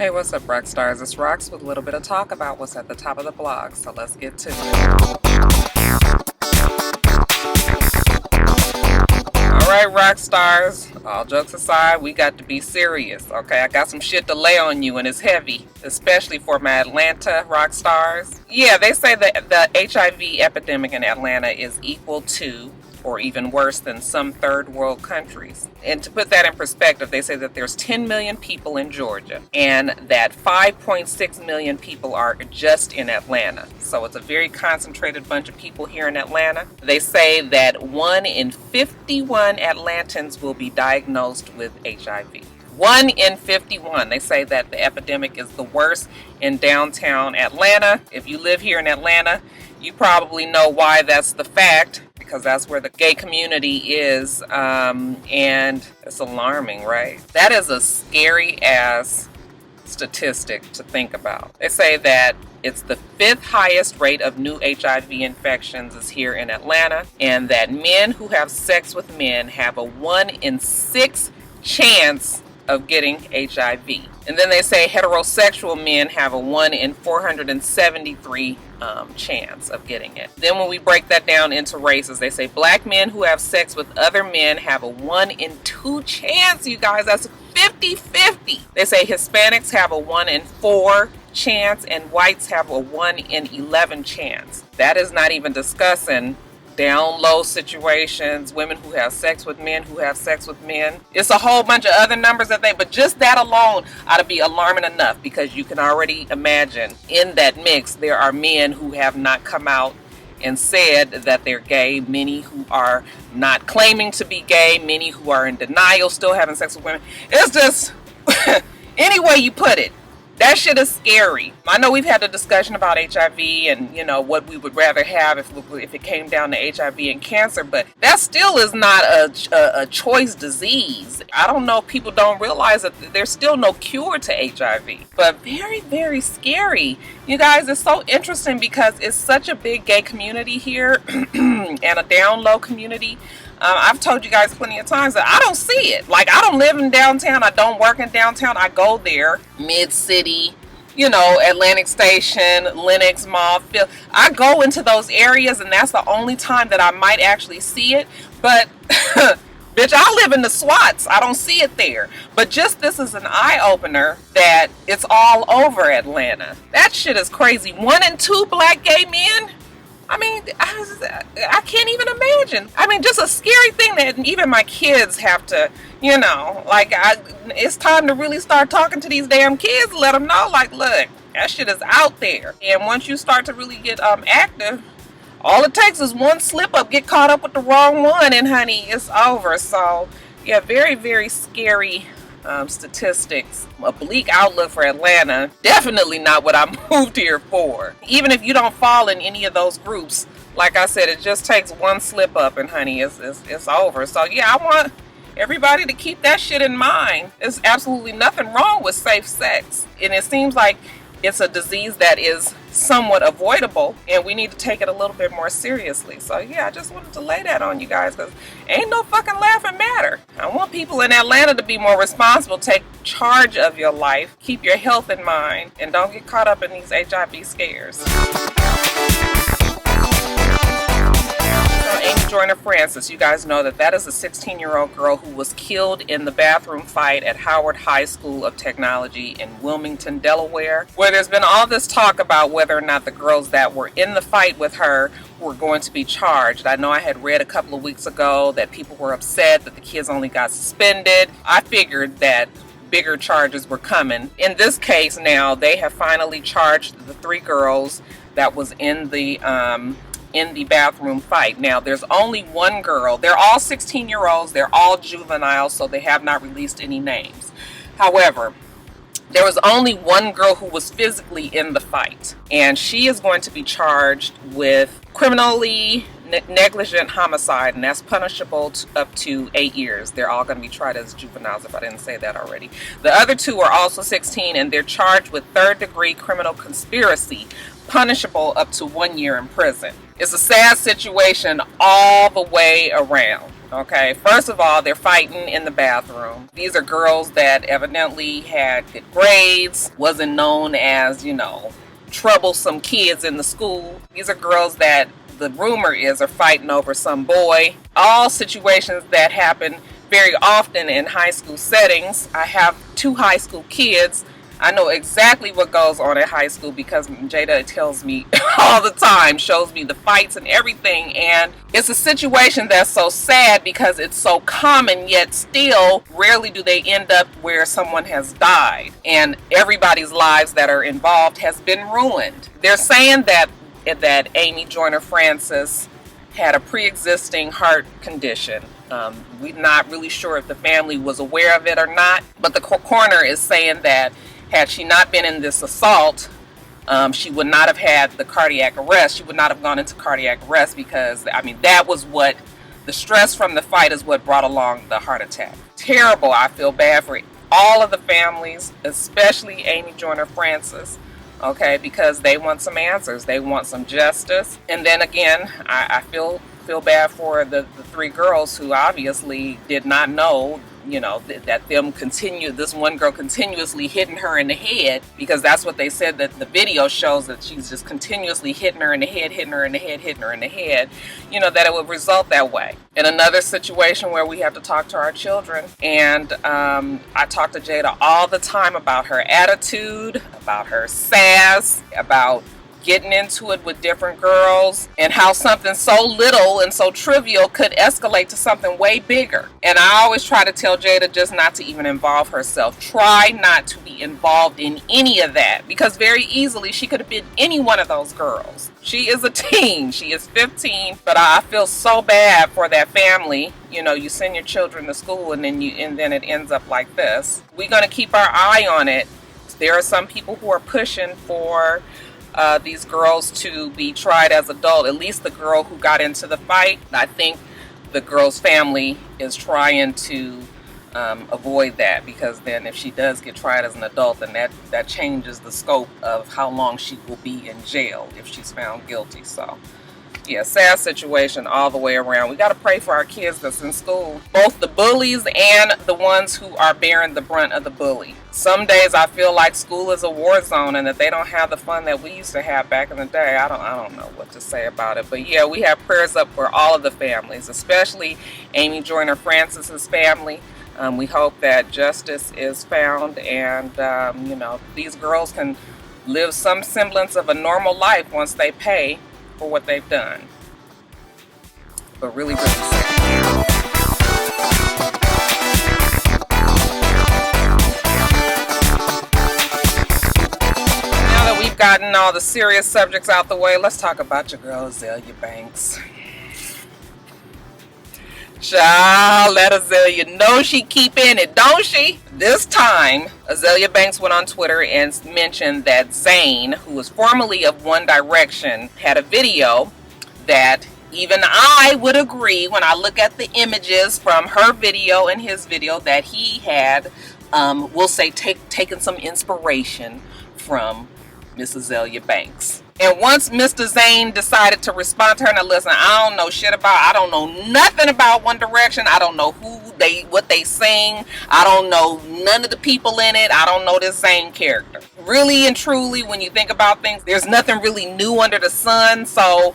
Hey, what's up, Roxstars? It's Rox with a little bit of talk about what's at the top of the blog, so let's get to it. Alright, Roxstars, all jokes aside, we got to be serious, okay? I got some shit to lay on you, and it's heavy, especially for my Atlanta Roxstars. Yeah, they say that the HIV epidemic in Atlanta is equal to, or even worse than, some third world countries. And to put that in perspective, they say that there's 10 million people in Georgia and that 5.6 million people are just in Atlanta. So it's a very concentrated bunch of people here in Atlanta. They say that 1 in 51 Atlantans will be diagnosed with HIV. 1 in 51. They say that the epidemic is the worst in downtown Atlanta. If you live here in Atlanta, you probably know why that's the fact, because that's where the gay community is, and it's alarming, right? That is a scary ass statistic to think about. They say that it's the 5th highest rate of new HIV infections is here in Atlanta, and that men who have sex with men have a 1 in 6 chance of getting HIV. And then they say heterosexual men have a 1 in 473 chance of getting it. Then when we break that down into races, they say black men who have sex with other men have a 1 in 2 chance, you guys. That's 50-50. They say Hispanics have a 1 in 4 chance and whites have a 1 in 11 chance. That is not even discussing down low situations, women who have sex with men who have sex with men. It's a whole bunch of other numbers but just that alone ought to be alarming enough, because you can already imagine in that mix there are men who have not come out and said that they're gay, many who are not claiming to be gay, many who are in denial, still having sex with women. It's just any way you put it, that shit is scary. I know we've had a discussion about HIV and, you know, what we would rather have if it came down to HIV and cancer, but that still is not a choice disease. I don't know if people don't realize that there's still no cure to HIV, but very, very scary. You guys, it's so interesting because it's such a big gay community here and a down low community. I've told you guys plenty of times that I don't see it. Like, I don't live in downtown. I don't work in downtown. I go there, mid-city, you know, Atlantic Station, Lenox Mall. I go into those areas, and that's the only time that I might actually see it. But, bitch, I live in the SWATs. I don't see it there. But just this is an eye-opener that it's all over Atlanta. That shit is crazy. 1 in 2 black gay men? I mean, I can't even imagine. I mean, just a scary thing that even my kids have to, you know, like, it's time to really start talking to these damn kids, let them know, like, look, that shit is out there. And once you start to really get active, all it takes is one slip up, get caught up with the wrong one, and honey, it's over. So, yeah, very, very scary statistics. A bleak outlook for Atlanta. Definitely not what I moved here for. Even if you don't fall in any of those groups, like I said, it just takes one slip up and honey, it's over. So yeah, I want everybody to keep that shit in mind. There's absolutely nothing wrong with safe sex, and it seems like it's a disease that is somewhat avoidable, and we need to take it a little bit more seriously. So yeah, I just wanted to lay that on you guys, because ain't no fucking laughing matter. I want people in Atlanta to be more responsible, take charge of your life, keep your health in mind, and don't get caught up in these HIV scares. Amy Joyner Francis, you guys know that is a 16-year-old girl who was killed in the bathroom fight at Howard High School of Technology in Wilmington, Delaware, where there's been all this talk about whether or not the girls that were in the fight with her were going to be charged. I know I had read a couple of weeks ago that people were upset that the kids only got suspended. I figured that bigger charges were coming. In this case now, they have finally charged the 3 girls that was in the bathroom fight. Now, there's only one girl. They're all 16-year-olds. They're all juveniles, so they have not released any names. However, there was only one girl who was physically in the fight, and she is going to be charged with criminally negligent homicide, and that's punishable up to 8 years. They're all going to be tried as juveniles, if I didn't say that already. The other 2 are also 16, and they're charged with third-degree criminal conspiracy, punishable up to 1 year in prison. It's a sad situation all the way around. Okay, first of all, they're fighting in the bathroom. These are girls that evidently had good grades, wasn't known as, troublesome kids in the school. These are girls that the rumor is are fighting over some boy. All situations that happen very often in high school settings. I have 2 high school kids. I know exactly what goes on at high school because Jada tells me all the time, shows me the fights and everything. And it's a situation that's so sad because it's so common, yet still rarely do they end up where someone has died and everybody's lives that are involved has been ruined. They're saying that Amy Joyner Francis had a pre-existing heart condition. We're not really sure if the family was aware of it or not, but the coroner is saying that had she not been in this assault, she would not have had the cardiac arrest. She would not have gone into cardiac arrest because, that was what the stress from the fight is what brought along the heart attack. Terrible. I feel bad for all of the families, especially Amy Joyner Francis, okay, because they want some answers. They want some justice. And then again, I feel bad for the 3 girls who obviously did not know, that this one girl continuously hitting her in the head, because that's what they said, that the video shows that she's just continuously hitting her in the head, that it would result that way. In another situation where we have to talk to our children, and I talk to Jada all the time about her attitude, about her sass, about getting into it with different girls, and how something so little and so trivial could escalate to something way bigger. And I always try to tell Jada just not to even involve herself. Try not to be involved in any of that, because very easily she could have been any one of those girls. She is a teen. She is 15, but I feel so bad for that family. You send your children to school and then it ends up like this. We're going to keep our eye on it. There are some people who are pushing for these girls to be tried as adult. At least the girl who got into the fight, I think the girl's family is trying to avoid that, because then if she does get tried as an adult, then that changes the scope of how long she will be in jail if she's found guilty. So yeah, sad situation all the way around. We got to pray for our kids that's in school, both the bullies and the ones who are bearing the brunt of the bully. Some days I feel like school is a war zone and that they don't have the fun that we used to have back in the day. I don't know what to say about it. But yeah, we have prayers up for all of the families, especially Amy Joyner Francis's family. We hope that justice is found and, these girls can live some semblance of a normal life once they pay for what they've done. But really, really sad. We've gotten all the serious subjects out the way. Let's talk about your girl Azealia Banks. Child, let Azealia know she keep in it, don't she? This time, Azealia Banks went on Twitter and mentioned that Zayn, who was formerly of One Direction, had a video that even I would agree, when I look at the images from her video and his video, that he had, we'll say, taken some inspiration from Miss Azealia Banks. And once Mr. Zayn decided to respond to her, now listen, I don't know shit about, I don't know nothing about One Direction. I don't know what they sing. I don't know none of the people in it. I don't know this Zayn character. Really and truly, when you think about things, there's nothing really new under the sun. So,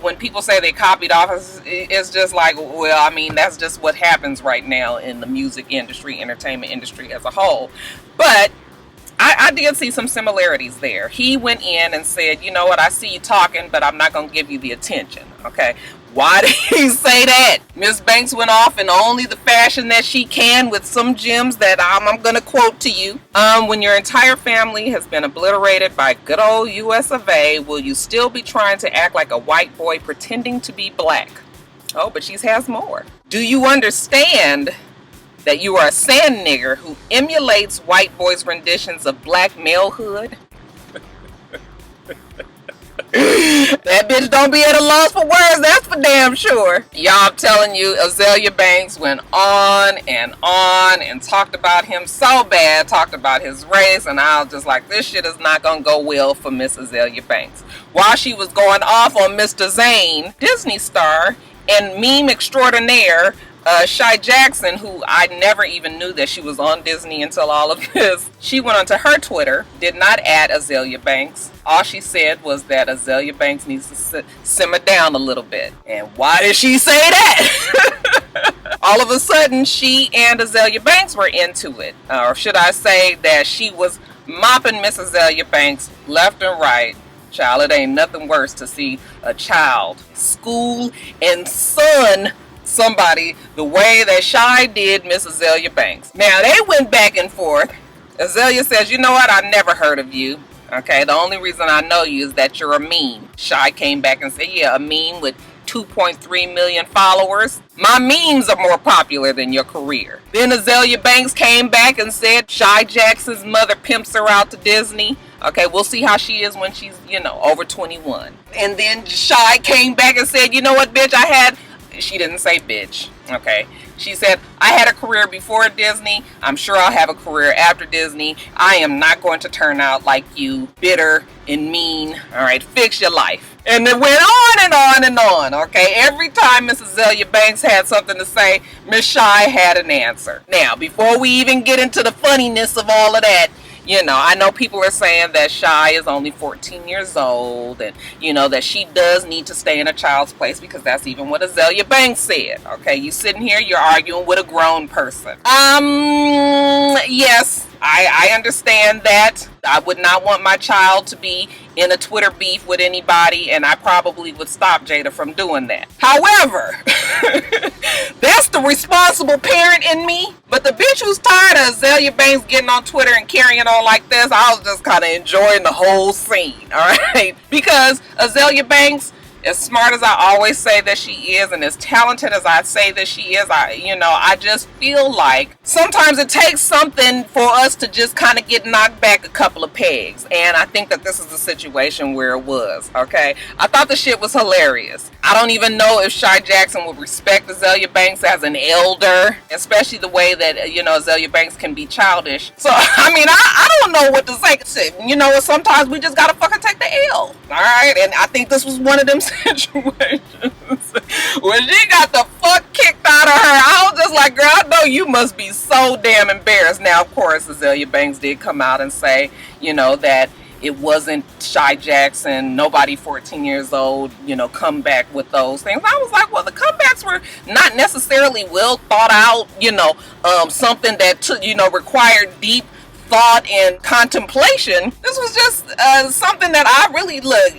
when people say they copied off, it's just like, well, that's just what happens right now in the music industry, entertainment industry as a whole. But I did see some similarities there. He went in and said, you know what, I see you talking, but I'm not going to give you the attention. Okay. Why did he say that? Miss Banks went off in only the fashion that she can with some gems that I'm going to quote to you. When your entire family has been obliterated by good old US of A, will you still be trying to act like a white boy pretending to be black? Oh, but she has more. Do you understand that you are a sand nigger who emulates white boys' renditions of black malehood? That bitch don't be at a loss for words, that's for damn sure. Y'all, I'm telling you, Azealia Banks went on and talked about him so bad, talked about his race, and I was just like, this shit is not gonna go well for Miss Azealia Banks. While she was going off on Mr. Zayn, Disney star And meme extraordinaire, Shy Jackson, who I never even knew that she was on Disney until all of this, she went onto her Twitter, did not add Azealia Banks. All she said was that Azealia Banks needs to simmer down a little bit. And why did she say that? All of a sudden, she and Azealia Banks were into it. Or should I say that she was mopping Miss Azealia Banks left and right. Child, it ain't nothing worse to see a child school and son somebody the way that Shy did Miss Azealia Banks. Now, they went back and forth. Azealia says, you know what, I never heard of you. Okay, the only reason I know you is that you're a meme. Shy came back and said, yeah, a meme with 2.3 million followers. My memes are more popular than your career. Then Azealia Banks came back and said Shy Jackson's mother pimps her out to Disney. Okay, we'll see how she is when she's, over 21. And then Shy came back and said, you know what, bitch, she didn't say bitch, okay? She said, I had a career before Disney. I'm sure I'll have a career after Disney. I am not going to turn out like you, bitter and mean. All right, fix your life. And it went on and on and on, okay? Every time Miss Azealia Banks had something to say, Miss Shy had an answer. Now, before we even get into the funniness of all of that, I know people are saying that Shy is only 14 years old and, that she does need to stay in a child's place because that's even what Azealia Banks said. Okay, you sitting here, you're arguing with a grown person. Yes, I understand that. I would not want my child to be in a Twitter beef with anybody, and I probably would stop Jada from doing that. However, that's the responsible parent in me. But the bitch who's tired of Azealia Banks getting on Twitter and carrying on like this, I was just kind of enjoying the whole scene, all right? Because Azealia Banks, as smart as I always say that she is, and as talented as I say that she is, I just feel like sometimes it takes something for us to just kind of get knocked back a couple of pegs. And I think that this is the situation where it was, okay? I thought the shit was hilarious. I don't even know if Shy Jackson would respect Azealia Banks as an elder, especially the way that, Azealia Banks can be childish. So, I don't know what to say. Sometimes we just gotta fucking take the L, all right? And I think this was one of them situations when she got the fuck kicked out of her. I was just like, girl, I know you must be so damn embarrassed. Now, of course, Azealia Banks did come out and say, that it wasn't Shy Jackson, nobody 14 years old, come back with those things. I was like, well, the comebacks were not necessarily well thought out, something that, required deep thought and contemplation. This was just something that I really look.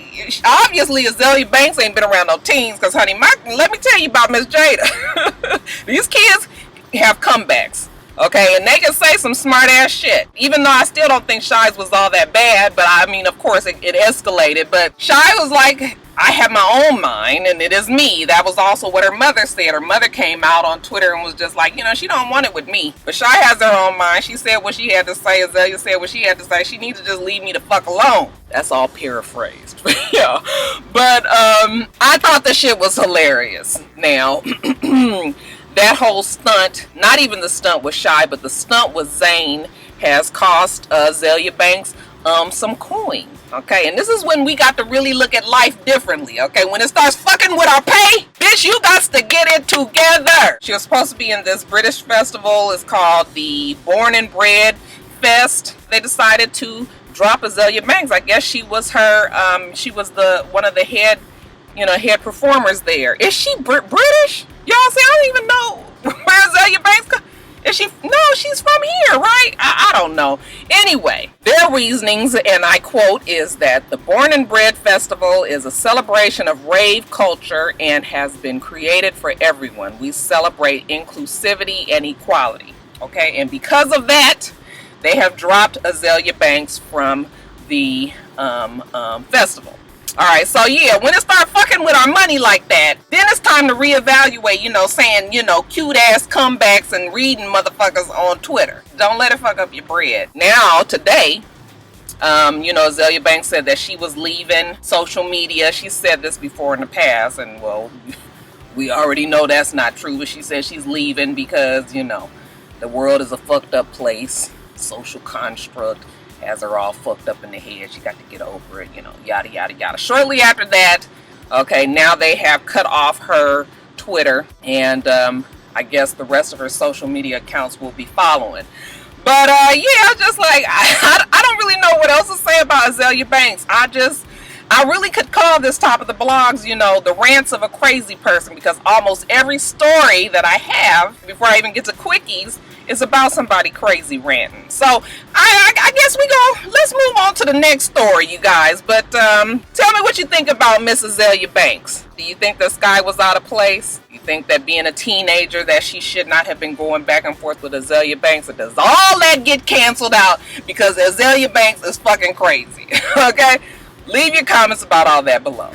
Obviously, Azealia Banks ain't been around no teens, because, honey, let me tell you about Miss Jada. These kids have comebacks, okay, and they can say some smart ass shit. Even though I still don't think Shy's was all that bad, but of course, it escalated. But Shy was like, I have my own mind, and it is me. That was also what her mother said. Her mother came out on Twitter and was just like, she don't want it with me. But Shy has her own mind. She said what she had to say. Azealia said what she had to say. She needs to just leave me the fuck alone. That's all paraphrased. Yeah. But I thought the shit was hilarious. Now, that whole stunt, not even the stunt with Shy, but the stunt with Zayn has cost Azealia Banks some coin. Okay, and this is when we got to really look at life differently. Okay, when it starts fucking with our pay, bitch, you got to get it together. She was supposed to be in this British festival. It's called the Born and Bred Fest. They decided to drop Azealia Banks. I guess she was she was one of the head performers there. Is she British? Y'all say, I don't even know where Azealia Banks comes. Is she? No, she's from here, right? I don't know. Anyway, their reasonings, and I quote, is that the Born and Bred Festival is a celebration of rave culture and has been created for everyone. We celebrate inclusivity and equality. Okay, and because of that, they have dropped Azealia Banks from the festival. All right, so yeah, when it start fucking with our money like that, then it's time to reevaluate, saying, cute ass comebacks and reading motherfuckers on Twitter. Don't let it fuck up your bread. Now, today, Azealia Banks said that she was leaving social media. She said this before in the past, and well, we already know that's not true, but she said she's leaving because, the world is a fucked up place, social construct. Has her all fucked up in the head. She got to get over it, yada, yada, yada. Shortly after that, okay, now they have cut off her Twitter, and I guess the rest of her social media accounts will be following. But yeah, just like I don't really know what else to say about Azealia Banks. I really could call this top of the blogs, you know, the rants of a crazy person, because almost every story that I have before I even get to quickies is about somebody crazy ranting. So I guess let's move on to the next story, you guys. But tell me what you think about Miss Azealia Banks. Do you think that Skai was out of place? You think that being a teenager that she should not have been going back and forth with Azealia Banks? Or does all that get canceled out because Azealia Banks is fucking crazy? Okay? Leave your comments about all that below.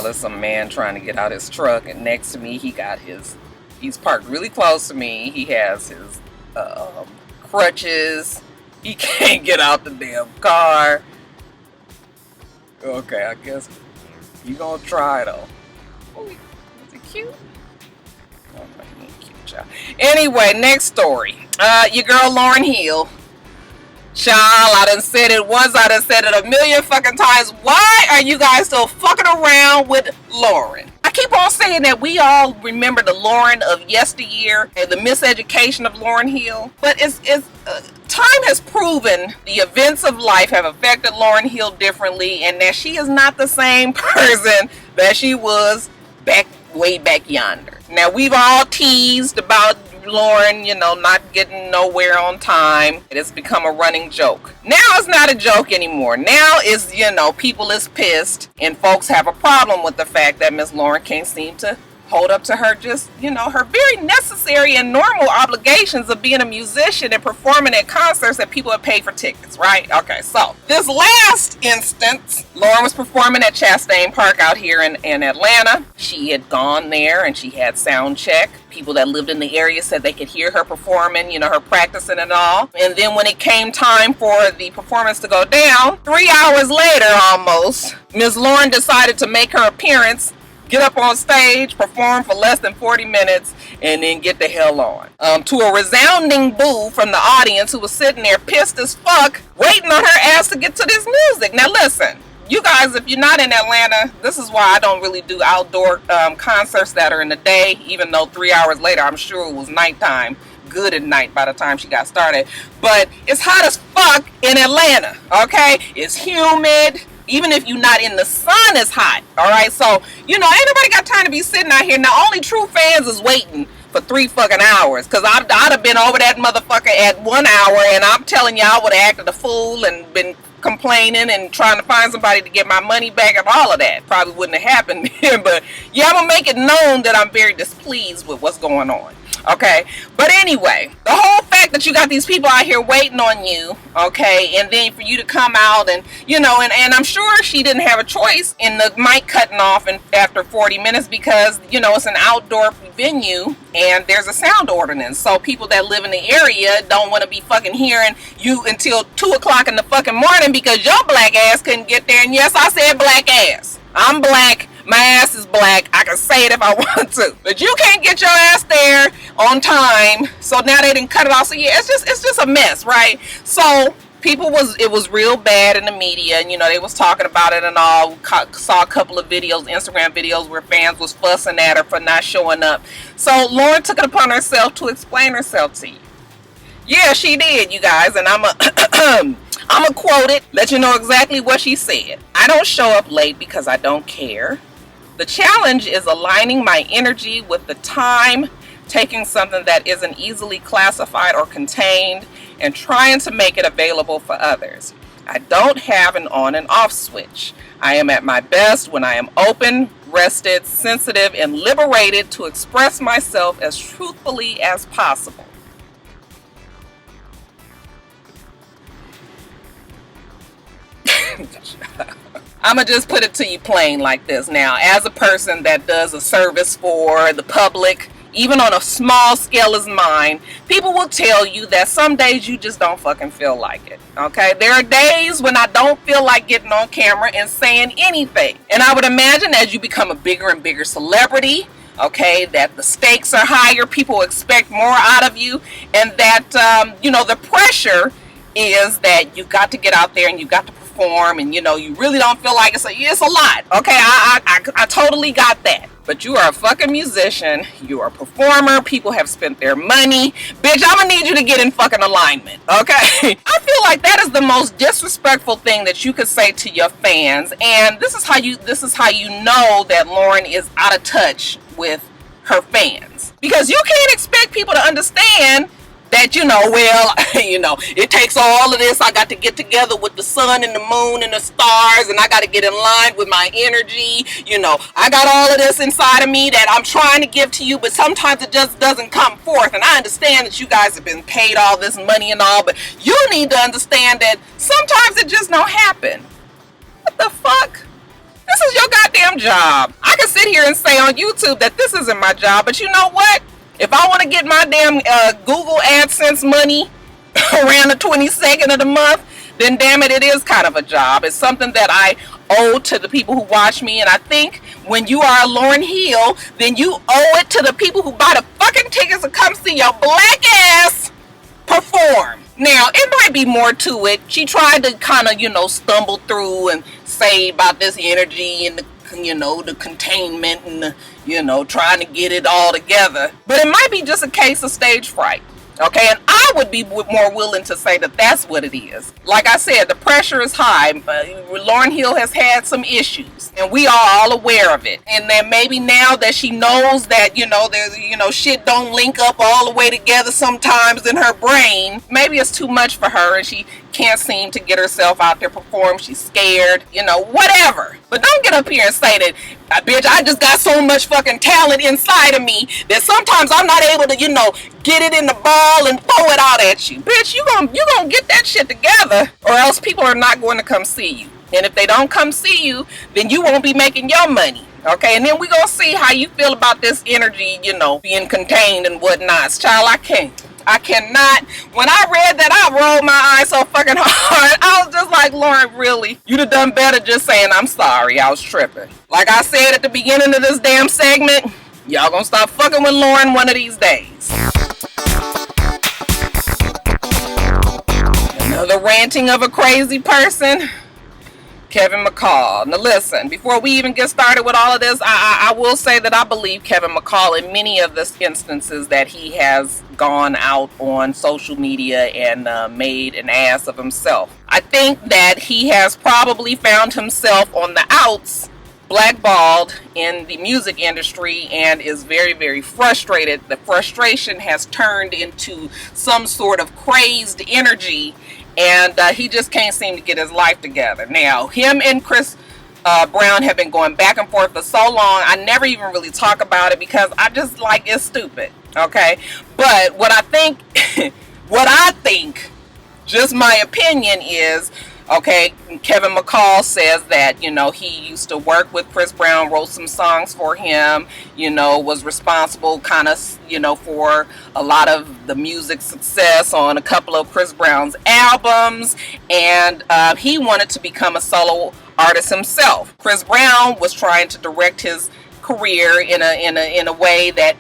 There's some man trying to get out his truck, and next to me he's parked really close to me. He has his crutches. He can't get out the damn car. Okay, I guess you gonna try though. Oh, is it cute? Oh, he ain't cute, child. Anyway, next story. Your girl Lauryn Hill. Child, I done said it once, I done said it a million fucking times. Why are you guys still fucking around with Lauryn? I keep on saying that we all remember the Lauryn of yesteryear and the miseducation of Lauryn Hill. But time has proven the events of life have affected Lauryn Hill differently, and that she is not the same person that she was way back yonder. Now, we've all teased about Lauryn, you know, not getting nowhere on time. It has become a running joke. Now it's not a joke anymore. Now is, you know, people is pissed, and folks have a problem with the fact that Miss Lauryn can't seem to hold up to her, just, you know, her very necessary and normal obligations of being a musician and performing at concerts that people have paid for tickets, right? Okay, so this last instance, Lauryn was performing at Chastain Park out here in Atlanta. She had gone there and she had sound check. People that lived in the area said they could hear her performing, you know, her practicing and all. And then when it came time for the performance to go down, 3 hours later almost, Miss Lauryn decided to make her appearance, get up on stage, perform for less than 40 minutes, and then get the hell on. To a resounding boo from the audience, who was sitting there pissed as fuck, waiting on her ass to get to this music. Now listen, you guys, if you're not in Atlanta, this is why I don't really do outdoor concerts that are in the day, even though 3 hours later, I'm sure it was nighttime. Good at night by the time she got started. But it's hot as fuck in Atlanta, okay? It's humid. Even if you're not in the sun, it's hot. All right, so you know, ain't nobody got time to be sitting out here. Now, only true fans is waiting for 3 fucking hours, because I'd have been over that motherfucker at 1 hour, and I'm telling you, I would have acted a fool and been complaining and trying to find somebody to get my money back and all of that. Probably wouldn't have happened then, but yeah, I'm gonna make it known that I'm very displeased with what's going on. Okay, but anyway, the whole fact that you got these people out here waiting on you, okay, and then for you to come out and, you know, and I'm sure she didn't have a choice in the mic cutting off after 40 minutes, because, you know, it's an outdoor venue and there's a sound ordinance. So people that live in the area don't want to be fucking hearing you until 2 o'clock in the fucking morning because your black ass couldn't get there. And yes, I said black ass. I'm black. My ass is black. I can say it if I want to. But you can't get your ass there on time. So now they didn't cut it off. So yeah, it's just a mess, right? So it was real bad in the media, and you know, they was talking about it and all. Saw a couple of videos, Instagram videos, where fans was fussing at her for not showing up. So Lauryn took it upon herself to explain herself to you. Yeah, she did, you guys, and I'm a quote it, let you know exactly what she said. I don't show up late because I don't care. The challenge is aligning my energy with the time, taking something that isn't easily classified or contained, and trying to make it available for others. I don't have an on and off switch. I am at my best when I am open, rested, sensitive, and liberated to express myself as truthfully as possible. I'm going to just put it to you plain like this. Now, as a person that does a service for the public, even on a small scale as mine, people will tell you that some days you just don't fucking feel like it. Okay? There are days when I don't feel like getting on camera and saying anything. And I would imagine as you become a bigger and bigger celebrity, okay, that the stakes are higher, people expect more out of you, and that, you know, the pressure is that you got to get out there and you got to perform perform, and you know, you really don't feel like it's a lot. Okay, I totally got that. But you are a fucking musician. You are a performer. People have spent their money. Bitch, I'm gonna need you to get in fucking alignment. Okay? I feel like that is the most disrespectful thing that you could say to your fans. And this is how you know that Lauryn is out of touch with her fans. Because you can't expect people to understand that, you know, well, you know, it takes all of this. I got to get together with the sun and the moon and the stars, and I got to get in line with my energy. You know, I got all of this inside of me that I'm trying to give to you, but sometimes it just doesn't come forth. And I understand that you guys have been paid all this money and all, but you need to understand that sometimes it just don't happen. What the fuck? This is your goddamn job. I can sit here and say on YouTube that this isn't my job, but you know what? If I want to get my damn Google AdSense money around the 22nd of the month, then damn it, it is kind of a job. It's something that I owe to the people who watch me. And I think when you are a Lauryn Hill, then you owe it to the people who buy the fucking tickets to come see your black ass perform. Now, it might be more to it. She tried to kind of, you know, stumble through and say about this energy and the, you know, the containment and the, you know, trying to get it all together. But it might be just a case of stage fright. Okay, and I would be more willing to say that that's what it is. Like I said, the pressure is high. Lauryn Hill has had some issues, and we are all aware of it. And then maybe now that she knows that, you know, there's, you know, shit don't link up all the way together sometimes in her brain, maybe it's too much for her, and she can't seem to get herself out there perform. She's scared, you know, whatever. But don't get up here and say that, bitch, I just got so much fucking talent inside of me that sometimes I'm not able to, you know, get it in the ball and throw it out at you. Bitch, you gonna get that shit together, or else people are not going to come see you. And if they don't come see you, then you won't be making your money. Okay, and then we gonna see how you feel about this energy, you know, being contained and whatnot. Child, I cannot. When I read that, I rolled my eyes so fucking hard. I was just like, Lauryn, really? You'd have done better just saying, I'm sorry, I was tripping. Like I said at the beginning of this damn segment, y'all gonna stop fucking with Lauryn one of these days. Another ranting of a crazy person, Kevin McCall. Now listen, before we even get started with all of this, I will say that I believe Kevin McCall in many of the instances that he has gone out on social media and made an ass of himself. I think that he has probably found himself on the outs, blackballed in the music industry, and is very, very frustrated. The frustration has turned into some sort of crazed energy, and he just can't seem to get his life together. Now, him and Chris Brown have been going back and forth for so long, I never even really talk about it because I just like, it's stupid, okay? But what I think, just my opinion is, okay, Kevin McCall says that, you know, he used to work with Chris Brown, wrote some songs for him, you know, was responsible kind of, you know, for a lot of the music success on a couple of Chris Brown's albums, and he wanted to become a solo artist himself. Chris Brown was trying to direct his career in a way that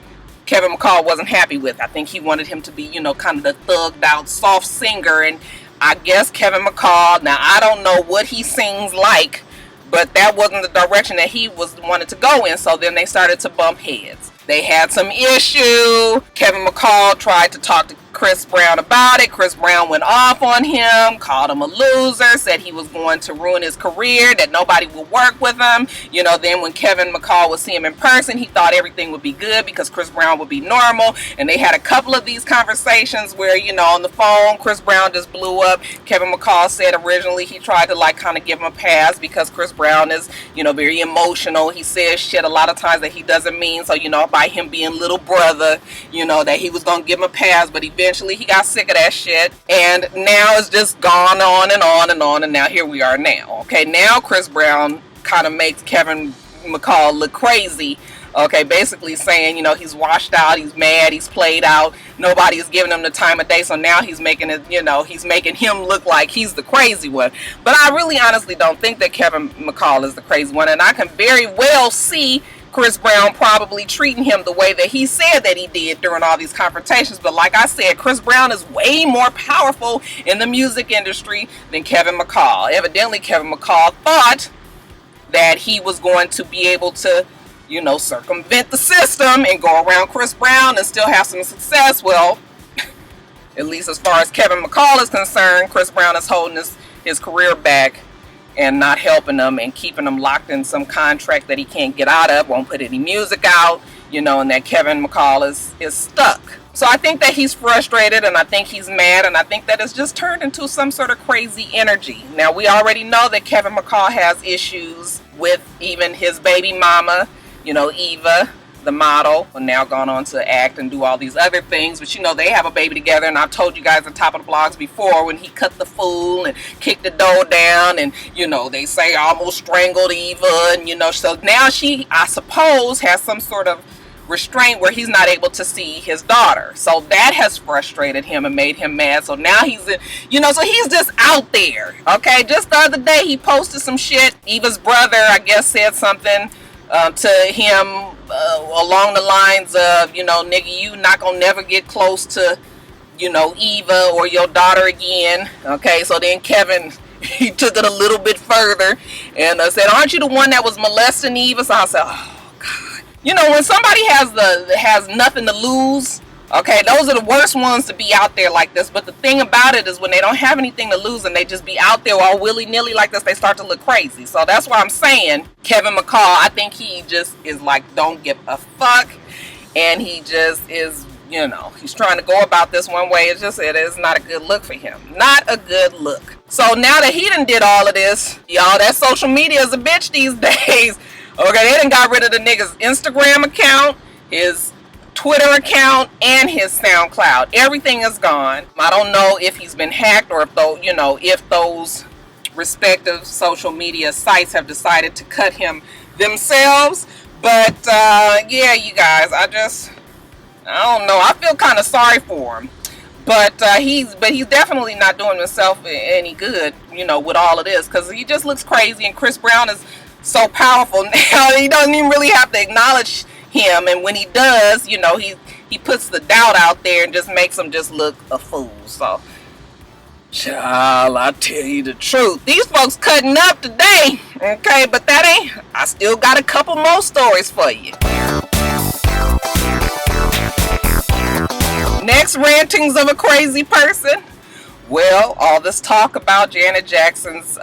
Kevin McCall wasn't happy with. I think he wanted him to be, you know, kind of the thugged out soft singer, and I guess Kevin McCall, now I don't know what he sings like, but that wasn't the direction that he wanted to go in. So then they started to bump heads. They had some issue. Kevin McCall tried to talk to Chris Brown about it. Chris Brown went off on him, called him a loser, said he was going to ruin his career, that nobody would work with him. You know, then when Kevin McCall would see him in person, he thought everything would be good because Chris Brown would be normal. And they had a couple of these conversations where, you know, on the phone, Chris Brown just blew up. Kevin McCall said originally he tried to like kind of give him a pass because Chris Brown is, you know, very emotional. He says shit a lot of times that he doesn't mean. So, you know, by him being little brother, you know, that he was going to give him a pass, but eventually he got sick of that shit, and now it's just gone on and on and on, and now here we are now. Okay, now Chris Brown kind of makes Kevin McCall look crazy. Okay, basically saying, you know, he's washed out, he's mad, he's played out, nobody is giving him the time of day, so now he's making it, you know, he's making him look like he's the crazy one. But I really honestly don't think that Kevin McCall is the crazy one, and I can very well see Chris Brown probably treating him the way that he said that he did during all these confrontations. But like I said, Chris Brown is way more powerful in the music industry than Kevin McCall. Evidently, Kevin McCall thought that he was going to be able to, you know, circumvent the system and go around Chris Brown and still have some success. Well, at least as far as Kevin McCall is concerned, Chris Brown is holding his career back and not helping him and keeping him locked in some contract that he can't get out of, won't put any music out, you know, and that Kevin McCall is stuck. So I think that he's frustrated, and I think he's mad, and I think that it's just turned into some sort of crazy energy. Now, we already know that Kevin McCall has issues with even his baby mama, you know, Eva, the model, and now gone on to act and do all these other things. But you know, they have a baby together, and I've told you guys at the top of the blogs before when he cut the fool and kicked the door down, and you know, they say almost strangled Eva, and you know, so now she, I suppose, has some sort of restraint where he's not able to see his daughter. So that has frustrated him and made him mad. So now he's in, you know, so he's just out there. Okay, just the other day he posted some shit. Eva's brother, I guess, said something to him along the lines of, you know, nigga, you not gonna never get close to, you know, Eva or your daughter again. Okay, so then Kevin, he took it a little bit further and said, aren't you the one that was molesting Eva? So I said, oh God. You know, when somebody has nothing to lose, okay, those are the worst ones to be out there like this. But the thing about it is when they don't have anything to lose and they just be out there all willy-nilly like this, they start to look crazy. So that's why I'm saying Kevin McCall, I think he just is like, don't give a fuck. And he just is, you know, he's trying to go about this one way. It is not a good look for him. Not a good look. So now that he done did all of this, y'all, that social media is a bitch these days. Okay, they done got rid of the nigga's Instagram account, his Twitter account, and his SoundCloud. Everything is gone. I don't know if he's been hacked or if those, you know, if those respective social media sites have decided to cut him themselves. But yeah, you guys, I don't know. I feel kind of sorry for him. But he's definitely not doing himself any good, you know, with all of this, because he just looks crazy. And Chris Brown is so powerful now. He doesn't even really have to acknowledge him, and when he does, you know, he puts the doubt out there and just makes him just look a fool. So, child, I tell you the truth, these folks cutting up today, okay? But that ain't, I still got a couple more stories for you. Next, rantings of a crazy person. Well, all this talk about Janet Jackson's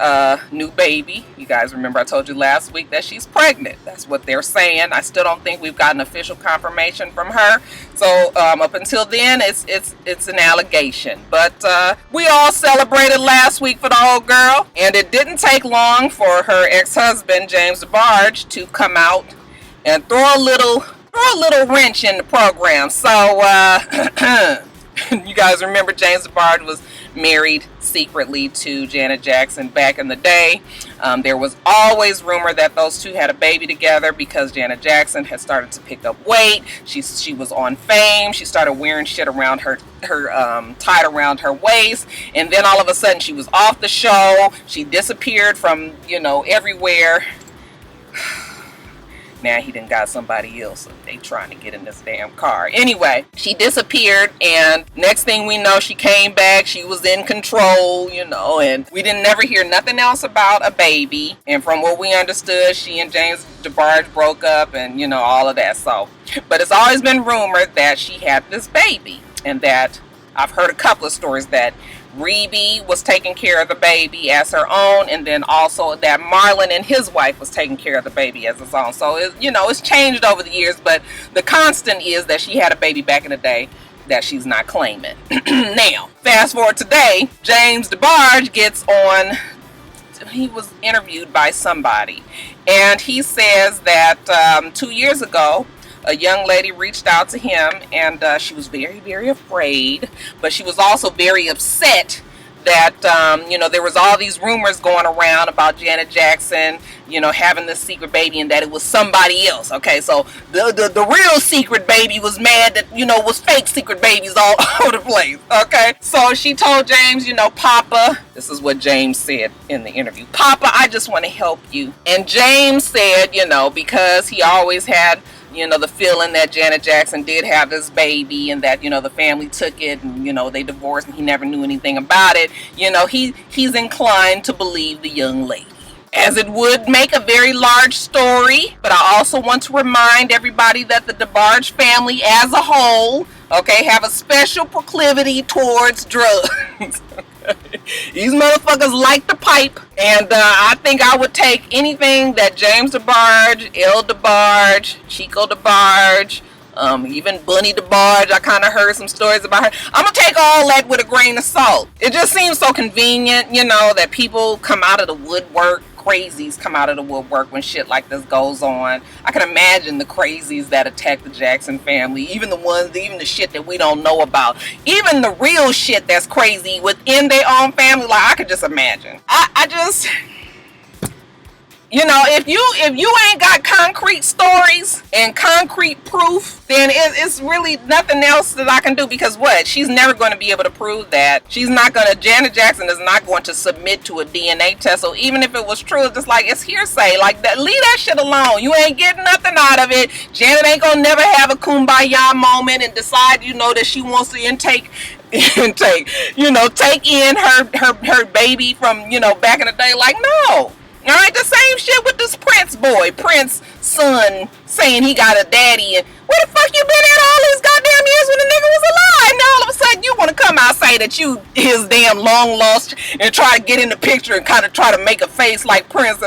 new baby. You guys remember I told you last week that she's pregnant. That's what they're saying. I still don't think we've gotten official confirmation from her. So up until then, it's an allegation. But we all celebrated last week for the old girl, and it didn't take long for her ex-husband James DeBarge to come out and throw a little wrench in the program. So you guys remember James DeBarge was married secretly to Janet Jackson back in the day. There was always rumor that those two had a baby together because Janet Jackson had started to pick up weight. She was on Fame. She started wearing shit around her tied around her waist, and then all of a sudden she was off the show. She disappeared from, you know, everywhere. Now he done got somebody else, so they trying to get in this damn car. Anyway, she disappeared, and next thing we know, she came back. She was in control, you know, and we didn't never hear nothing else about a baby. And from what we understood, she and James DeBarge broke up, and you know, all of that. So, but it's always been rumored that she had this baby, and that I've heard a couple of stories that Rebe was taking care of the baby as her own, and then also that Marlon and his wife was taking care of the baby as his own. So it, you know, it's changed over the years, but the constant is that she had a baby back in the day that she's not claiming. Now, fast forward today, James DeBarge gets on. He was interviewed by somebody, and he says that 2 years ago, a young lady reached out to him, and she was very, very afraid, but she was also very upset that, you know, there was all these rumors going around about Janet Jackson, you know, having this secret baby and that it was somebody else. Okay, so the real secret baby was mad that, you know, was fake secret babies all over the place. Okay, so she told James, you know, Papa, this is what James said in the interview, Papa, I just want to help you. And James said, you know, because he always had, you know, the feeling that Janet Jackson did have this baby and that, you know, the family took it and, you know, they divorced and he never knew anything about it. You know, he's inclined to believe the young lady, as it would make a very large story. But I also want to remind everybody that the DeBarge family as a whole, okay, have a special proclivity towards drugs. These motherfuckers like the pipe, and I think I would take anything that James DeBarge, El DeBarge, Chico DeBarge, even Bunny DeBarge, I kind of heard some stories about her. I'm gonna take all that with a grain of salt. It just seems so convenient, you know, that people come out of the woodwork, crazies come out of the woodwork when shit like this goes on. I can imagine the crazies that attack the Jackson family, even the shit that we don't know about, even the real shit that's crazy within their own family. Like, I could just imagine. I just, you know, if you ain't got concrete stories and concrete proof, then it's really nothing else that I can do, because what? She's never going to be able to prove that. Janet Jackson is not going to submit to a DNA test. So even if it was true, it's just like, it's hearsay. Like, that, leave that shit alone. You ain't getting nothing out of it. Janet ain't going to never have a kumbaya moment and decide, you know, that she wants to take in her baby from, you know, back in the day. Like, no. All right, the same shit with this Prince boy, Prince son, saying he got a daddy, and where the fuck you been at all these goddamn years when the nigga was alive? Now all of a sudden you want to come out and say that you his damn long lost and try to get in the picture and kind of try to make a face like Prince.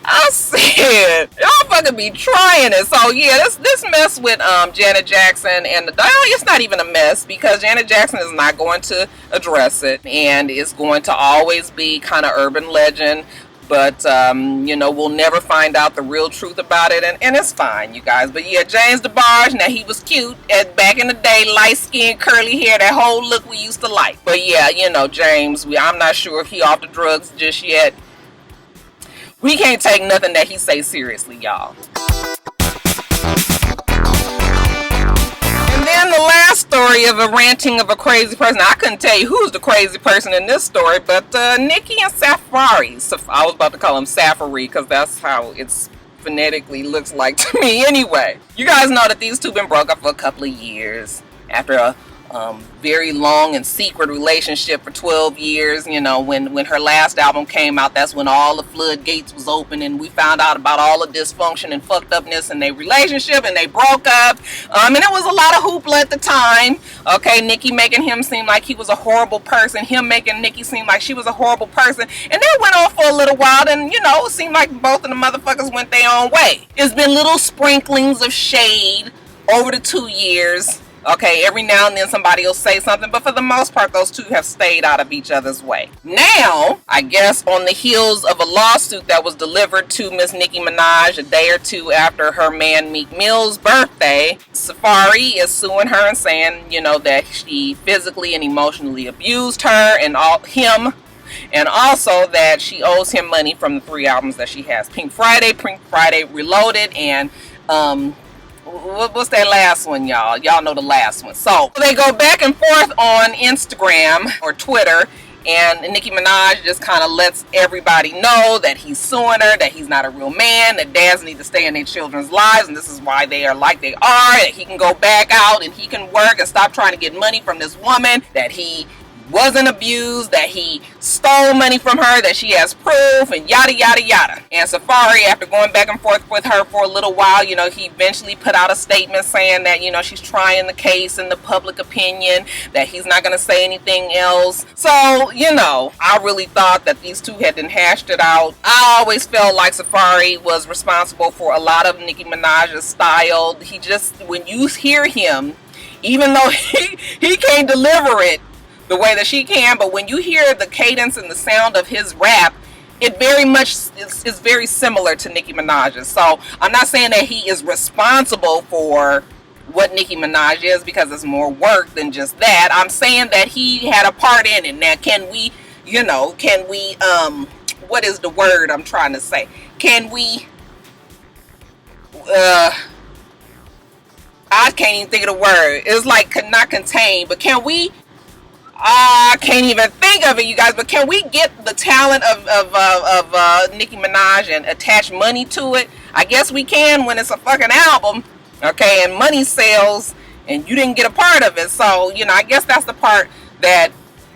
I said, y'all fucking be trying it. So yeah, this mess with Janet Jackson and it's not even a mess, because Janet Jackson is not going to address it, and it's going to always be kind of urban legend. But, you know, we'll never find out the real truth about it. And it's fine, you guys. But, yeah, James DeBarge, now he was cute. Back in the day, light-skinned, curly hair, that whole look we used to like. But, yeah, you know, James, I'm not sure if he off the drugs just yet. We can't take nothing that he say seriously, y'all. And the last story of a ranting of a crazy person. I couldn't tell you who's the crazy person in this story, but Nicki and Safaree. I was about to call him Safaree because that's how it's phonetically looks like to me anyway. You guys know that these two been broke up for a couple of years after a very long and secret relationship for 12 years. You know, when her last album came out, that's when all the floodgates was open and we found out about all the dysfunction and fucked upness in their relationship, and they broke up. And it was a lot of hoopla at the time. Okay, Nicki making him seem like he was a horrible person, him making Nicki seem like she was a horrible person, and that went on for a little while. And, you know, it seemed like both of the motherfuckers went their own way. It's been little sprinklings of shade over the 2 years. Okay, every now and then somebody will say something, but for the most part, those two have stayed out of each other's way. Now, I guess on the heels of a lawsuit that was delivered to Miss Nicki Minaj a day or two after her man Meek Mill's birthday, Safaree is suing her and saying, you know, that she physically and emotionally abused her and him, and also that she owes him money from the 3 albums that she has: Pink Friday Reloaded, and what's that last one, y'all? Y'all know the last one. So they go back and forth on Instagram or Twitter, and Nicki Minaj just kind of lets everybody know that he's suing her, that he's not a real man, that dads need to stay in their children's lives, and this is why they are like they are, that he can go back out and he can work and stop trying to get money from this woman, that he wasn't abused, that he stole money from her, that she has proof, and yada yada yada. And Safaree, after going back and forth with her for a little while, you know, he eventually put out a statement saying that, you know, she's trying the case in the public opinion, that he's not going to say anything else. So, you know, I really thought that these two had hashed it out. I always felt like Safaree was responsible for a lot of Nicki Minaj's style. He just, when you hear him, even though he can't deliver it the way that she can, but when you hear the cadence and the sound of his rap, it very much is very similar to Nicki Minaj's. So I'm not saying that he is responsible for what Nicki Minaj is, because it's more work than just that. I'm saying that he had a part in it. Now, can we you know, can we, what is the word I'm trying to say? Can we, I can't even think of the word. It's like not contain, but can we, I can't even think of it, you guys, but can we get the talent of Nicki Minaj and attach money to it? I guess we can when it's a fucking album, okay, and money sells, and you didn't get a part of it. So, you know, I guess that's the part that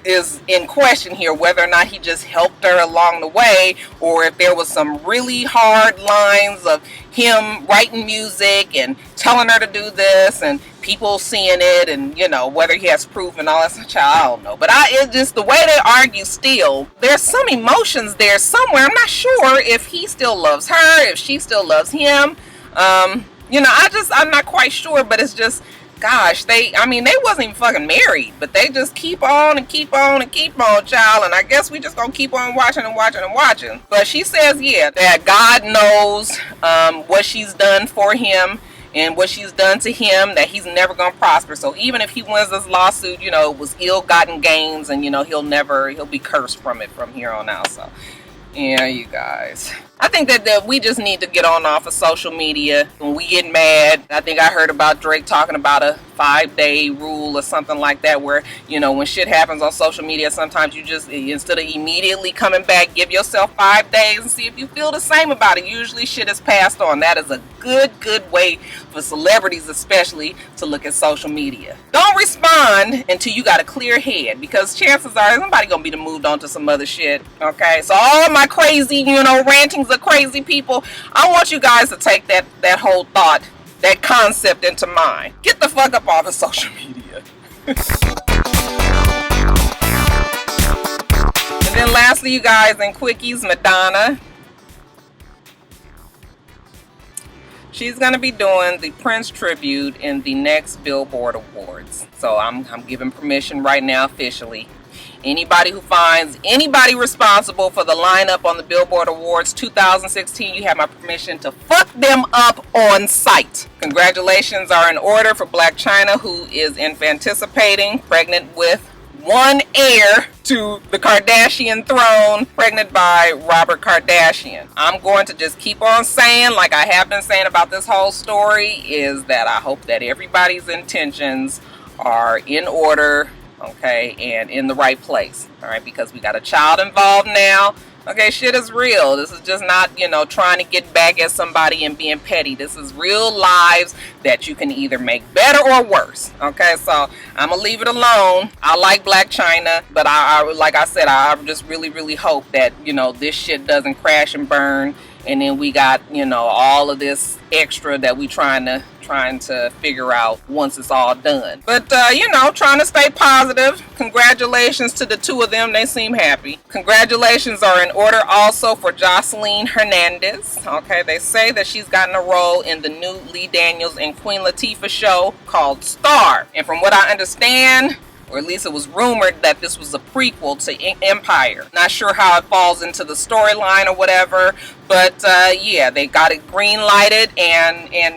is in question here, whether or not he just helped her along the way, or if there was some really hard lines of him writing music and telling her to do this and people seeing it, and you know, whether he has proof and all that stuff, I don't know. But it's just the way they argue still, there's some emotions there somewhere. I'm not sure if he still loves her, if she still loves him. You know, I'm not quite sure, but it's just, gosh, they wasn't even fucking married, but they just keep on and keep on and keep on, child, and I guess we just gonna keep on watching and watching and watching. But she says, yeah, that God knows what she's done for him and what she's done to him, that he's never gonna prosper. So even if he wins this lawsuit, you know, it was ill-gotten gains, and you know, he'll be cursed from it from here on out. So yeah, you guys, I think that we just need to get on off of social media when we get mad. I think I heard about Drake talking about a 5-day rule or something like that, where, you know, when shit happens on social media, sometimes you just, instead of immediately coming back, give yourself 5 days and see if you feel the same about it. Usually shit is passed on. That is a good way for celebrities especially to look at social media. Don't respond until you got a clear head, because chances are somebody gonna be moved on to some other shit. Okay, so all my crazy, you know, rantings of crazy people, I want you guys to take that whole thought, that concept into mind. Get the fuck up off of social media. And then lastly, you guys, in quickies, Madonna. She's going to be doing the Prince tribute in the next Billboard Awards. So I'm giving permission right now officially. Anybody who finds anybody responsible for the lineup on the Billboard Awards 2016, you have my permission to fuck them up on sight. Congratulations are in order for Blac Chyna, who is anticipating, pregnant with one heir to the Kardashian throne, pregnant by Robert Kardashian. I'm going to just keep on saying, like I have been saying about this whole story, is that I hope that everybody's intentions are in order, okay, and in the right place, all right, because we got a child involved now. Okay, shit is real. This is just not, you know, trying to get back at somebody and being petty. This is real lives that you can either make better or worse. Okay, so I'm gonna leave it alone. I like Blac Chyna, but I like I said, I just really hope that, you know, this shit doesn't crash and burn, and then we got, you know, all of this extra that we trying to figure out once it's all done. But you know, trying to stay positive. Congratulations to the two of them. They seem happy. Congratulations are in order also for Joseline Hernandez. Okay, they say that she's gotten a role in the new Lee Daniels and Queen Latifah show called Star. And from what I understand, or at least it was rumored, that this was a prequel to Empire. Not sure how it falls into the storyline or whatever, but yeah, they got it green lighted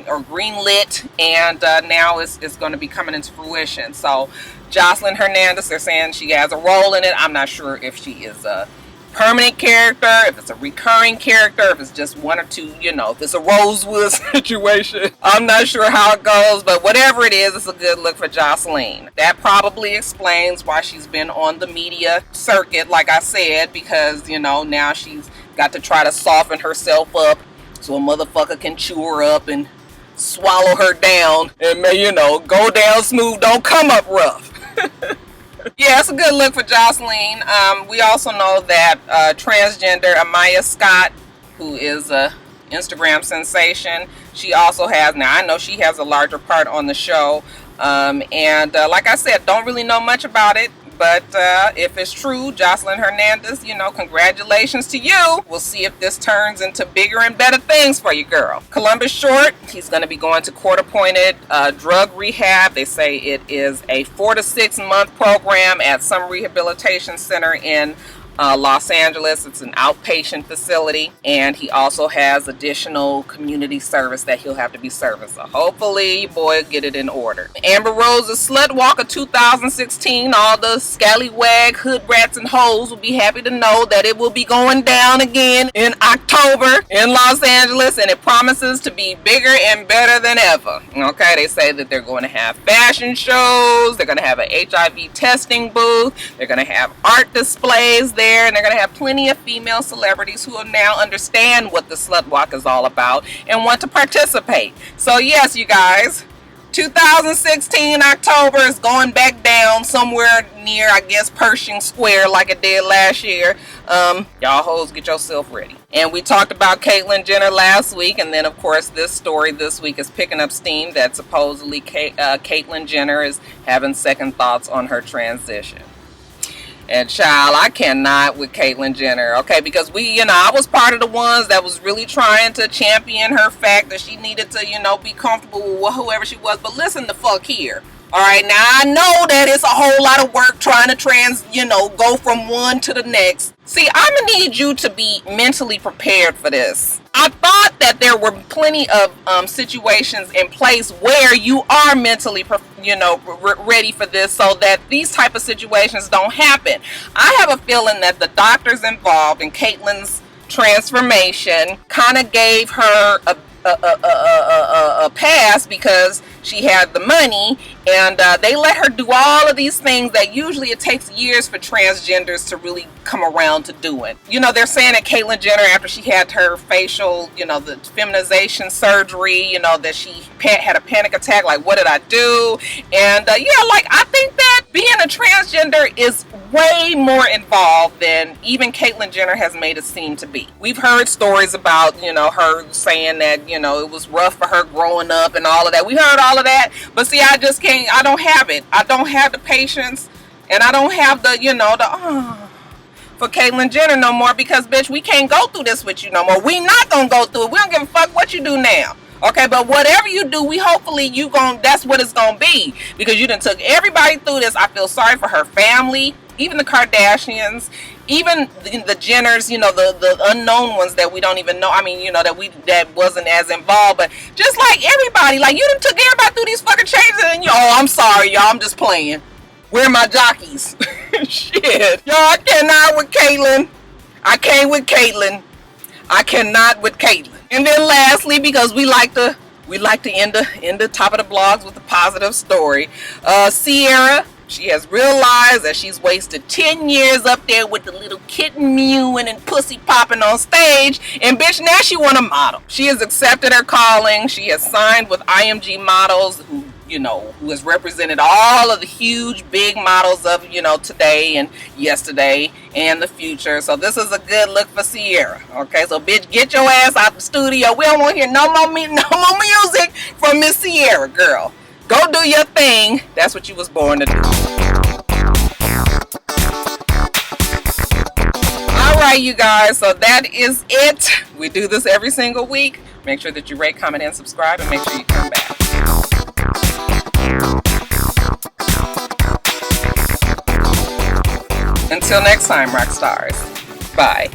or green lit, and now it's going to be coming into fruition. So Joseline Hernandez, they're saying she has a role in it. I'm not sure if she is a permanent character, if it's a recurring character, if it's just one or two, you know, if it's a Rosewood situation. I'm not sure how it goes, but whatever it is, it's a good look for Joseline. That probably explains why she's been on the media circuit, like I said, because, you know, now she's got to try to soften herself up so a motherfucker can chew her up and swallow her down and, you know, go down smooth, don't come up rough. Yeah, it's a good look for Joseline. We also know that transgender Amaya Scott, who is a Instagram sensation, she also has, now I know she has a larger part on the show, and like I said, don't really know much about it, but if it's true, Joseline Hernandez, you know, congratulations to you. We'll see if this turns into bigger and better things for you, girl. Columbus Short, he's going to be going to court-appointed drug rehab. They say it is a 4 to 6 month program at some rehabilitation center in Los Angeles. It's an outpatient facility, and he also has additional community service that he'll have to be serving. So hopefully your boy will get it in order. Amber Rose's Slut Walk of 2016. All the scallywag hood rats and hoes will be happy to know that it will be going down again in October in Los Angeles, and it promises to be bigger and better than ever. Okay, they say that they're going to have fashion shows, they're going to have an HIV testing booth, they're going to have art displays there, and they're going to have plenty of female celebrities who will now understand what the Slut Walk is all about and want to participate. So yes, you guys, 2016 October is going back down somewhere near, I guess, Pershing Square like it did last year. Y'all hoes, get yourself ready. And we talked about Caitlyn Jenner last week, and then of course this story this week is picking up steam that supposedly Caitlyn Jenner is having second thoughts on her transition. And child, I cannot with Caitlyn Jenner, okay, because I was part of the ones that was really trying to champion her fact that she needed to, be comfortable with whoever she was. But listen the fuck here. All right, now I know that it's a whole lot of work trying to go from one to the next. See, I'm gonna need you to be mentally prepared for this. I thought that there were plenty of situations in place where you are mentally, ready for this, so that these type of situations don't happen. I have a feeling that the doctors involved in Caitlyn's transformation kind of gave her a pass because she had the money, and they let her do all of these things that usually it takes years for transgenders to really come around to doing. They're saying that Caitlyn Jenner, after she had her facial, the feminization surgery, that she had a panic attack, like, what did I do? And I think that being a transgender is way more involved than even Caitlyn Jenner has made it seem to be. We've heard stories about, her saying that, it was rough for her growing up and all of that. We heard all of that, but see, I just can't, I don't have it. I don't have the patience, and I don't have the, for Caitlyn Jenner no more, because bitch, we can't go through this with you no more. We not gonna go through it. We don't give a fuck what you do now. Okay, but whatever you do, that's what it's gonna be, because you done took everybody through this. I feel sorry for her family, even the Kardashians, even the Jenners, the unknown ones that we don't even know. I mean, that wasn't as involved, but just like everybody, like, you done took everybody through these fucking changes, and I'm sorry, y'all, I'm just playing. Where are my jockeys? Shit, y'all, I cannot with Caitlyn. I can't with Caitlyn. I cannot with Caitlyn. And then lastly, because we like to end the top of the blogs with a positive story, Ciara, she has realized that she's wasted 10 years up there with the little kitten mewing and pussy popping on stage, and bitch, now she want to model. She has accepted her calling. She has signed with IMG Models, who has represented all of the huge big models of today and yesterday and the future. So this is a good look for Ciara. Okay, so bitch, get your ass out the studio. We don't want to hear no more music from Miss Ciara, girl. Go do your thing. That's what you was born to do. Alright, you guys, so that is it. We do this every single week. Make sure that you rate, comment, and subscribe, and make sure you come back. Until next time, Roxstars. Bye.